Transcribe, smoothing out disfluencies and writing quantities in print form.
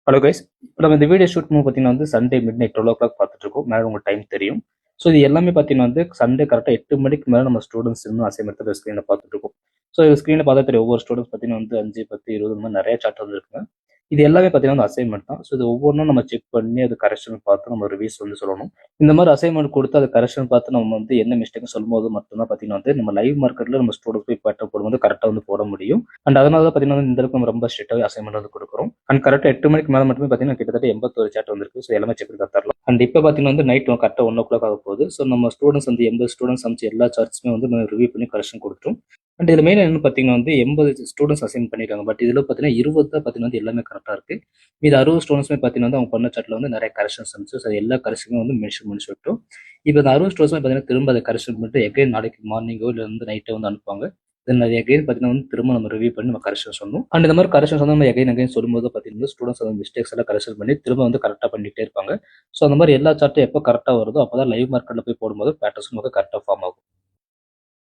Hello guys. இப்போ நம்ம இந்த வீடியோ ஷூட் பார்த்தீங்கன்னா சண்டே மிட் நைட் 12 o'clock பார்த்துட்டு இருக்கோம். மேலே உங்களுக்கு டைம் தெரியும். ஸோ இது எல்லாமே பார்த்தீங்கன்னா சண்டே கரெக்டாக 8 மணிக்கு மேலே நம்ம ஸ்டூடெண்ட்ஸ் இன்னும் அசைன்மெண்ட் ஸ்க்ரீனில் பார்த்துட்டு இருக்கோம். ஸோ இது ஸ்க்ரீனில் பார்த்தா தெரியும், ஒவ்வொரு ஸ்டூடெண்ட்ஸ் பார்த்தீங்கன்னா 5, 10, 20 இந்த மாதிரி நிறைய சார்ட் இருக்குங்க. இது எல்லாமே பார்த்தீங்கன்னா அசைன்மெண்ட் தான். ஸோ இது ஒவ்வொன்றும் நம்ம செக் பண்ணி அது கரெக்ஷன் பார்த்து நம்ம ரிவ்யூஸ் சொல்லணும். இந்த மாதிரி அசைன்மெண்ட் கொடுத்து அது கரெக்ஷன் பார்த்து நம்ம என்ன மிஸ்டேக் சொல்லும்போது மட்டும்தான் பார்த்தீங்கன்னா நம்ம லைவ் மார்க்கெட்டில் நம்ம ஸ்டூடெண்ட்ஸ் போய் பேட்டர் போடும்போது கரெக்டாக போட முடியும். அண்ட் அதனால தான் பார்த்தீங்கன்னா இந்த அளவுக்கு நம்ம ரொம்ப ஸ்ட்ரிக்டாக அசைன்மெண்ட் கொடுக்குறோம். அண்ட் கரெக்டாக 8 மணிக்கு மேலே மட்டுமே பார்த்தீங்கன்னா கிட்டத்தட்ட 81 சாட் வந்திருக்கு. ஸோ எல்லாமே செக் பண்ணி தரலாம். அண்ட் இப்போ பார்த்தீங்கன்னா நைட் கரெக்டாக 1 o'clock ஆக போகுது. ஸோ நம்ம ஸ்டூடெண்ட்ஸ் 80 ஸ்டூடெண்ட்ஸ் அமைச்சு எல்லா சார்ட்ஸுமே நம்ம ரிவ்யூ பண்ணி கரெக்ஷன் கொடுத்துரும். அண்ட் இதில் மெயின் என்ன பார்த்தீங்கன்னா 80 ஸ்டூடெண்ட்ஸ் அசைன் பண்ணியிருக்காங்க. பட் இதில் பார்த்தீங்கன்னா 20 தான் பார்த்தீங்கன்னா எல்லாமே கரெக்டாக இருக்குது. இது 60 ஸ்டூடெண்ட்ஸ்மே பார்த்தீங்கன்னா அவங்க பண்ண சாட்டில் நிறைய கரெக்ஷன்ஸ் இருந்துச்சு. ஸோ எல்லா கரெக்ஷனுமே மென்ஷன் பண்ணி சொல்லிட்டோம். இப்போ இந்த 60 ஸ்டூடெண்ட்ஸ்மே பார்த்தீங்கன்னா திரும்ப அதை கரெக்ஷன் பண்ணிட்டு எகைன் நாளைக்கு மார்னிங்கோ இல்லை நைட்டோ அனுப்புவாங்க. தென் அது எகைன் பார்த்தீங்கன்னா திரும்ப நம்ம ரிவ்யூ பண்ணி நம்ம கரெக்ஷன் சொன்னோம். அண்ட் இந்த மாதிரி கரெக்ஷன்ஸ் நம்ம எகைன் சொல்லும்போது பார்த்தீங்கன்னா ஸ்டூடெண்ட்ஸ் மிஸ்டேக்ஸ் எல்லாம் கரெக்ஷன் பண்ணி திரும்ப கரெக்டாக பண்ணிட்டே இருப்பாங்க. ஸோ அந்த மாதிரி எல்லா சார்ட்டும் எப்போ கரெக்டாக வருதோ அப்போ தான் லைவ் மார்க்கெட்டில் போய் போடும்போது பேட்டர்ஸ் கரெக்டாக ஃபார்ம் ஆகும்.